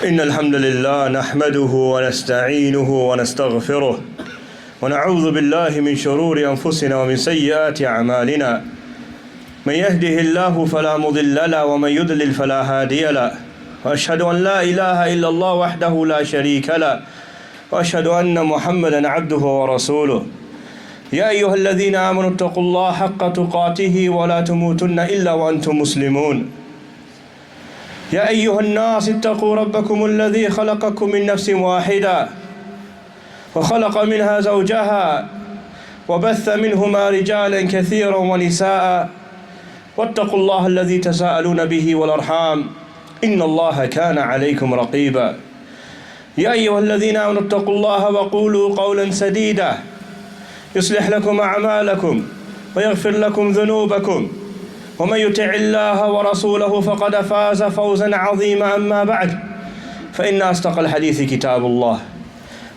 إن الحمد لله نحمده ونستعينه ونستغفره ونعوذ بالله من شرور أنفسنا ومن سيئات أعمالنا من يهده الله فلا مضل له ومن يضلل فلا هادي له وأشهد أن لا إله إلا الله وحده لا شريك له وأشهد أن محمدا عبده ورسوله يا أيها الذين آمنوا اتقوا الله حق تقاته ولا تموتن إلا وأنتم مسلمون يا أيها الناس اتقوا ربكم الذي خلقكم من نفس واحدة وخلق منها زوجها وبث منهما رجالا كثيرا ونساء واتقوا الله الذي تساءلون به والأرحام إن الله كان عليكم رقيبا يا أيها الذين آمنوا اتقوا الله وقولوا قولا سديدا يصلح لكم أعمالكم ويغفر لكم ذنوبكم ومن يطع الله ورسوله فقد فاز فوزا عظيما أما بعد فإن أصدق الحديث كتاب الله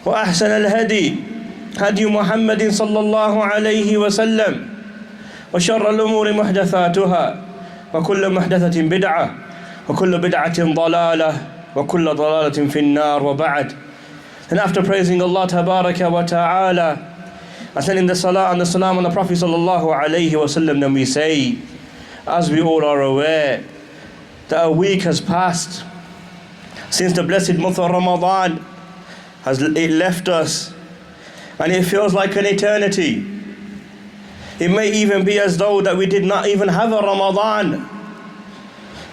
وأحسن الهدي هدي محمد صلى الله عليه وسلم وشر الأمور محدثاتها وكل محدثة بدعة وكل بدعة ضلالة وكل ضلالة في النار وبعد. And after praising Allah tabaraka wa ta'ala and sending the salah and the salam on the Prophet sallallahu alayhi wa sallam, then we say, as we all are aware, that a week has passed since the blessed month of Ramadan has left us, and it feels like an eternity. It may even be as though that we did not even have a Ramadan.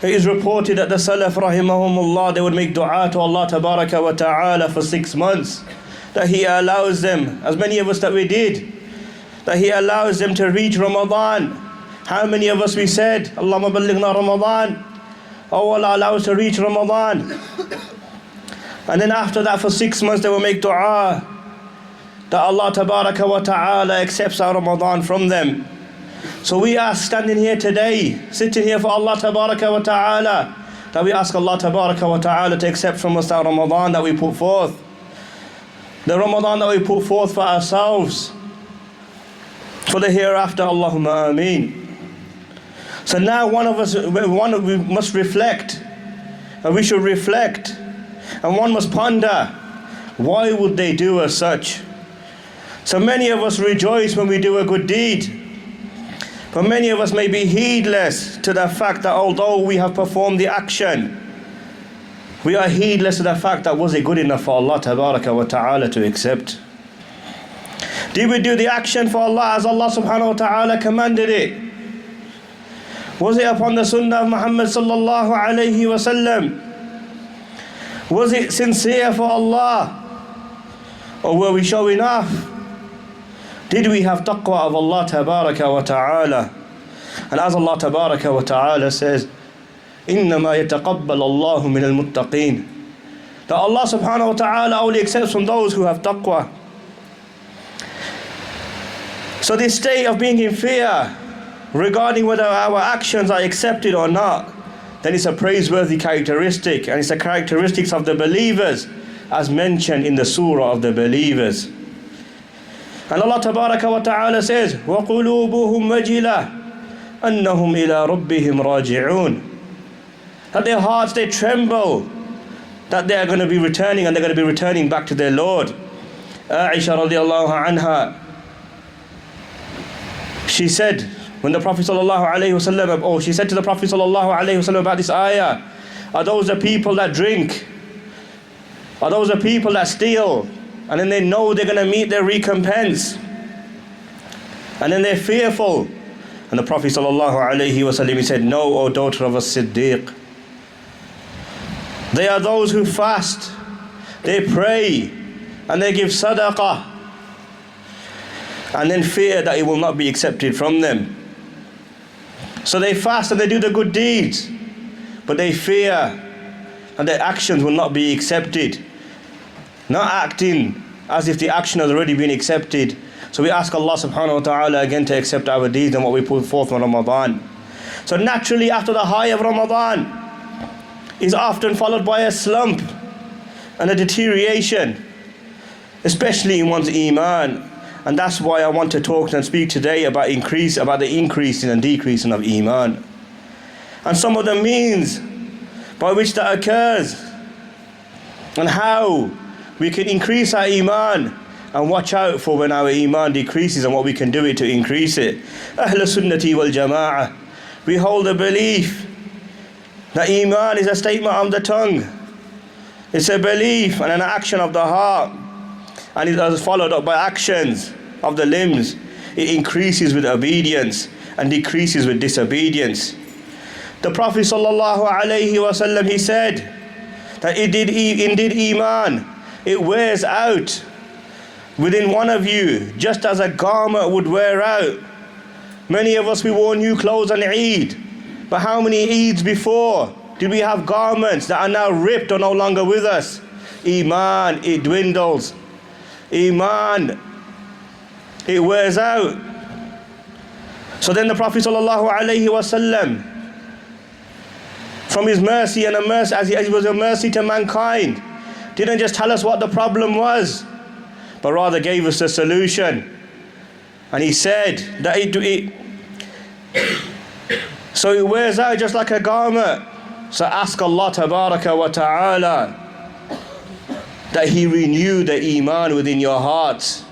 It is reported that the Salaf rahimahumullah, they would make dua to Allah tabaraka wa ta'ala for 6 months, that He allows them, as many of us that we did, that He allows them to reach Ramadan. How many of us we said, Allahumma ballighna Ramadan, oh Allah, allow us to reach Ramadan. And then after that for 6 months they will make dua that Allah tabaraka wa ta'ala accepts our Ramadan from them. So we are standing here today, sitting here for Allah tabaraka wa ta'ala, that we ask Allah tabaraka wa ta'ala to accept from us our Ramadan that we put forth, the Ramadan that we put forth for ourselves, for the hereafter. Allahumma ameen. So now we must reflect, and we should reflect, and one must ponder, why would they do as such? So many of us rejoice when we do a good deed, but many of us may be heedless to the fact that although we have performed the action, we are heedless to the fact that was it good enough for Allah tabaraka wa ta'ala to accept? Did we do the action for Allah as Allah subhanahu wa ta'ala commanded it? Was it upon the Sunnah of Muhammad sallallahu alayhi wa sallam? Was it sincere for Allah? Or were we showing off? Did we have taqwa of Allah tabaraka wa ta'ala? And as Allah tabaraka wa ta'ala says, إِنَّمَا يَتَقَبَّلَ اللَّهُ مِنَ الْمُتَّقِينَ, that Allah subhanahu wa ta'ala only accepts from those who have taqwa. So this state of being in fear regarding whether our actions are accepted or not, then it's a praiseworthy characteristic, and it's a characteristics of the believers as mentioned in the surah of the believers. And Allah tabaraka wa ta'ala says, وَقُلُوبُهُمْ وَجِلَةٌ أَنَّهُمْ إِلَىٰ رَبِّهِمْ رَاجِعُونَ, that their hearts, they tremble that they are going to be returning, and they're going to be returning back to their Lord. Aisha radiallahu anha, she said, when the Prophet sallallahu alayhi wasallam, she said to the Prophet sallallahu alayhi wasallam about this ayah, are those the people that drink? Are those the people that steal? And then they know they're going to meet their recompense, and then they're fearful. And the Prophet sallallahu alayhi wasallam, he said, no, O daughter of a Siddiq. They are those who fast, they pray, and they give sadaqah, and then fear that it will not be accepted from them. So they fast and they do the good deeds, but they fear and their actions will not be accepted, not acting as if the action has already been accepted. So we ask Allah subhanahu wa ta'ala again to accept our deeds and what we put forth in Ramadan. So naturally after the high of Ramadan is often followed by a slump and a deterioration, especially in one's Imaan. And that's why I want to talk and speak today about the increasing and decreasing of Imaan. And some of the means by which that occurs and how we can increase our Iman, and watch out for when our Iman decreases and what we can do it to increase it. Ahl Sunnati wal Jama'ah, we hold a belief that Iman is a statement of the tongue. It's a belief and an action of the heart, and it is followed up by actions of the limbs. It increases with obedience and decreases with disobedience. The Prophet ﷺ, he said that indeed Iman, it wears out within one of you, just as a garment would wear out. Many of us, we wore new clothes on Eid, but how many Eids before did we have garments that are now ripped or no longer with us? Iman, it dwindles. Iman, it wears out. So then the Prophet ﷺ, from his mercy and a mercy, as he was a mercy to mankind, didn't just tell us what the problem was, but rather gave us a solution. And he said that so it wears out just like a garment. So ask Allah Tabaraka wa Ta'ala that He renew the Iman within your hearts.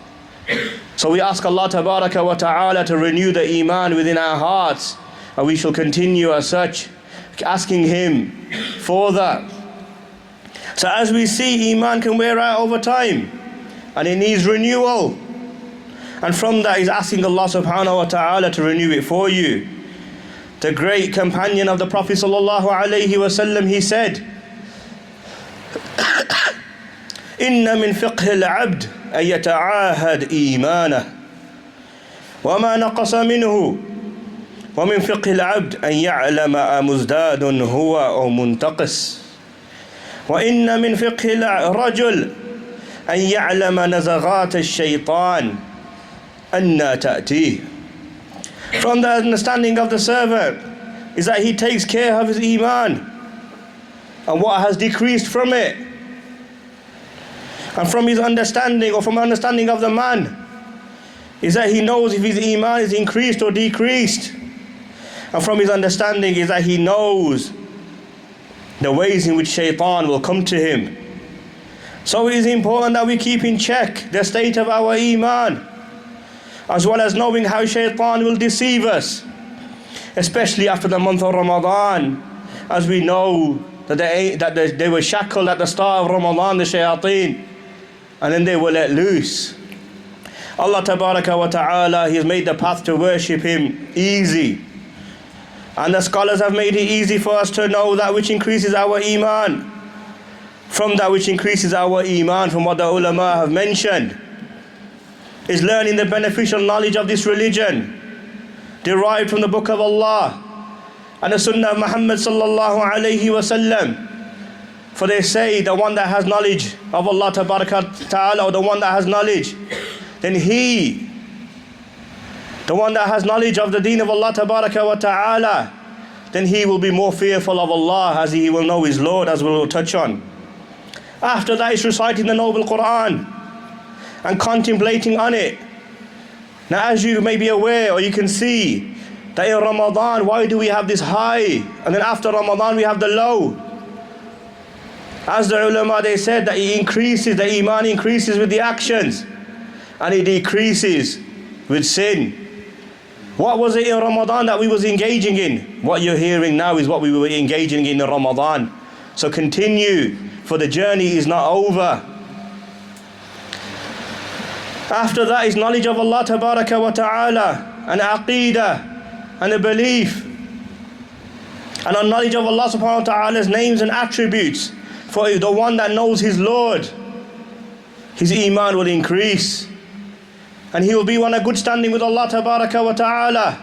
So we ask Allah Tabaraka wa Ta'ala to renew the Iman within our hearts, and we shall continue as such, asking Him for that. So as we see, Iman can wear out over time, and it needs renewal. And from that is asking Allah subhanahu wa ta'ala to renew it for you. The great companion of the Prophet sallallahu alayhi wasallam, he said, Inna min fiqh al-abd an yata'ahad imanah wa ma naqasa minhu wa min fiqh al-abd an ya'lama muzdadun huwa aw muntaqis wa inna min fiqh al-rajul an ya'lama nazaghat al-shaytan anna ta'tih. From the understanding of the servant is that he takes care of his Iman and what has decreased from it. And from his understanding, or from understanding of the man, is that he knows if his Iman is increased or decreased. And from his understanding is that he knows the ways in which shaitan will come to him. So it is important that we keep in check the state of our Iman, as well as knowing how shaitan will deceive us, especially after the month of Ramadan, as we know that they were shackled at the start of Ramadan, the shayateen, and then they were let loose. Allah Tabaraka wa Ta'ala, He has made the path to worship Him easy. And the scholars have made it easy for us to know that which increases our Iman. From that which increases our Iman, from what the ulama have mentioned, is learning the beneficial knowledge of this religion, derived from the Book of Allah and the Sunnah of Muhammad sallallahu alayhi wasallam. For they say the one that has knowledge of Allah Ta'ala, or the one that has knowledge, then the one that has knowledge of the deen of Allah Ta'ala, then he will be more fearful of Allah, as he will know his Lord, as we will touch on. After that is reciting the Noble Quran and contemplating on it. Now, as you may be aware, or you can see, that in Ramadan, why do we have this high, and then after Ramadan we have the low? As the ulama, they said that it increases, the Iman increases with the actions, and it decreases with sin. What was it in Ramadan that we was engaging in? What you're hearing now is what we were engaging in Ramadan. So continue, for the journey is not over. After that is knowledge of Allah Tabaraka wa Ta'ala, and Aqeedah, and the belief, and a knowledge of Allah Subhanahu wa Ta'ala's names and attributes. For the one that knows his Lord, his Iman will increase, and he will be on a good standing with Allah Tabaraka wa Ta'ala.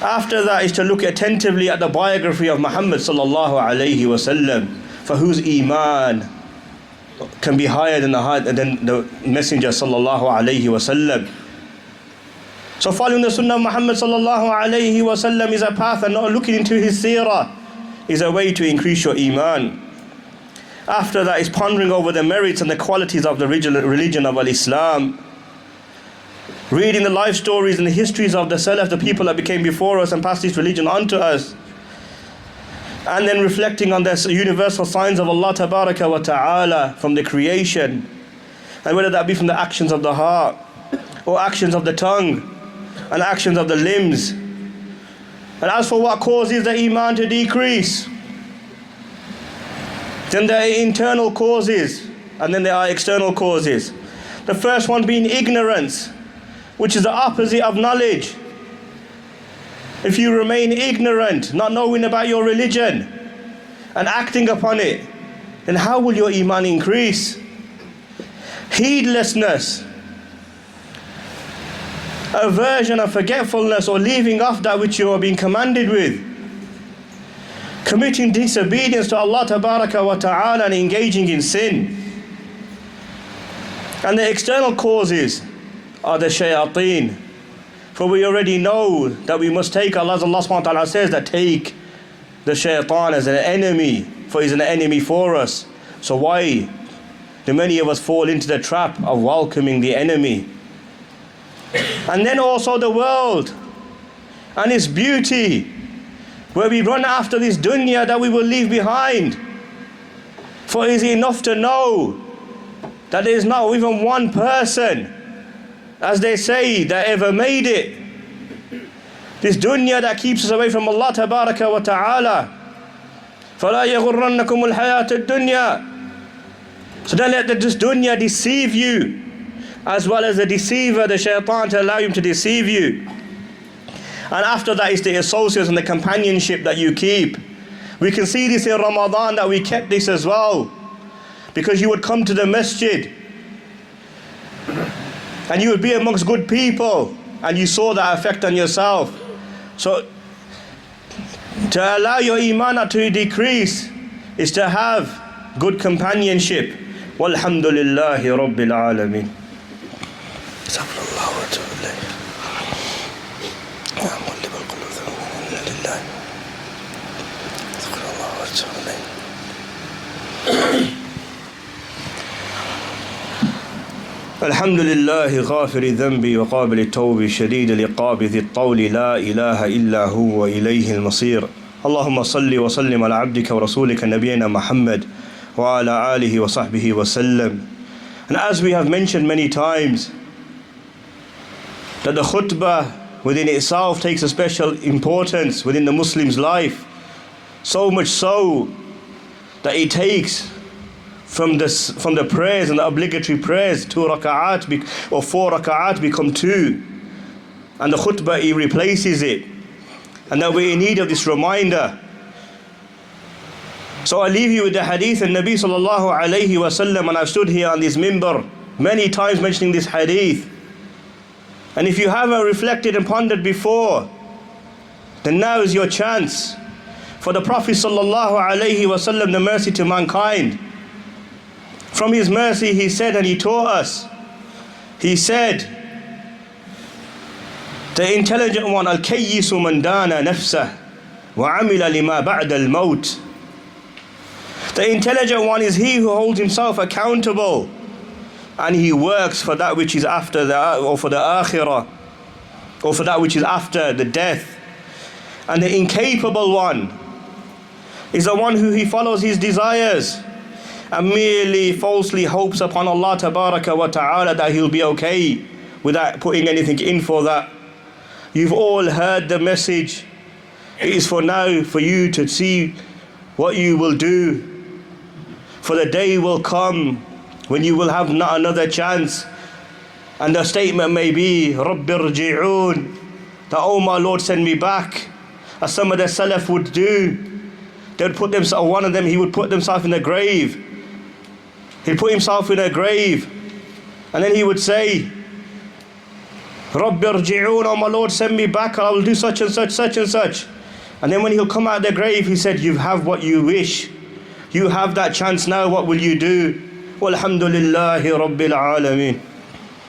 After that is to look attentively at the biography of Muhammad sallallahu alayhi wasallam, for whose Iman can be higher than the Messenger sallallahu alayhi wasallam. So following the Sunnah of Muhammad sallallahu alayhi wasallam is a path, and not looking into his seerah is a way to increase your Iman. After that is pondering over the merits and the qualities of the religion of Al-Islam. Reading the life stories and the histories of the Salaf, the people that became before us and passed this religion on to us. And then reflecting on the universal signs of Allah Tabaraka wa Ta'ala from the creation, and whether that be from the actions of the heart or actions of the tongue and actions of the limbs. And as for what causes the Iman to decrease, then there are internal causes and then there are external causes. The first one being ignorance, which is the opposite of knowledge. If you remain ignorant, not knowing about your religion and acting upon it, then how will your Iman increase? Heedlessness, aversion and forgetfulness, or leaving off that which you are being commanded with, committing disobedience to Allah Tabaraka wa Ta'ala and engaging in sin. And the external causes are the shayateen. For we already know that we must take Allah subhanahu wa ta'ala says that take the shaitan as an enemy, for he's an enemy for us. So why do many of us fall into the trap of welcoming the enemy? And then also the world and its beauty, where we run after this dunya that we will leave behind. For is it enough to know that there is not even one person, as they say, that ever made it? This dunya that keeps us away from Allah Tabaraka wa Ta'ala. فَلَا يَغُرَّنَّكُمُ الْحَيَاةُ الدُّنْيَا. So don't let this dunya deceive you, as well as the deceiver, the shaitan, to allow him to deceive you. And after that is the associates and the companionship that you keep. We can see this in Ramadan, that we kept this as well. Because you would come to the Masjid and you would be amongst good people, and you saw that effect on yourself. So to allow your Iman not to decrease is to have good companionship. Walhamdulillahi Rabbil Alameen. الحمد لله غافر الذنب وقابل التوب شديد العقاب ذي الطول لا إله إلا هو إليه المصير. اللهم صل وسلم على عبدك ورسولك نبينا محمد وعلى آله وصحبه وسلم. And as we have mentioned many times, that the khutbah within itself takes a special importance within the Muslim's life, so much so that it takes from the prayers and the obligatory prayers, 2 raka'at or 4 raka'at become 2, and the khutbah he replaces it, and that we're in need of this reminder. So I leave you with the hadith of Nabi sallallahu alayhi wa sallam, and I've stood here on this minbar many times mentioning this hadith. And if you haven't reflected and pondered before, then now is your chance. For the Prophet sallallahu alayhi wa sallam, the mercy to mankind, from his mercy he said, and he taught us, he said, the intelligent one, al-kayyisu man dana nafsah wa amila lima ba'da al-maut. The intelligent one is he who holds himself accountable and he works for that which is after or for the akhirah, or for that which is after the death. And the incapable one is the one who he follows his desires and merely falsely hopes upon Allah Tabaraka wa Ta'ala that he'll be okay without putting anything in for that. You've all heard the message. It is for now for you to see what you will do. For the day will come when you will have not another chance. And the statement may be, Rabbi irji'un, that, oh my Lord, send me back. As some of the Salaf would do. They would put themselves, one of them, he would put himself in the grave. He'd put himself in a grave, and then he would say, Rabbi irji'un, oh my Lord, send me back, I will do such and such, such and such. And then when he'll come out of the grave, he said, you have what you wish. You have that chance now, what will you do? Walhamdulillahi Rabbil Alameen.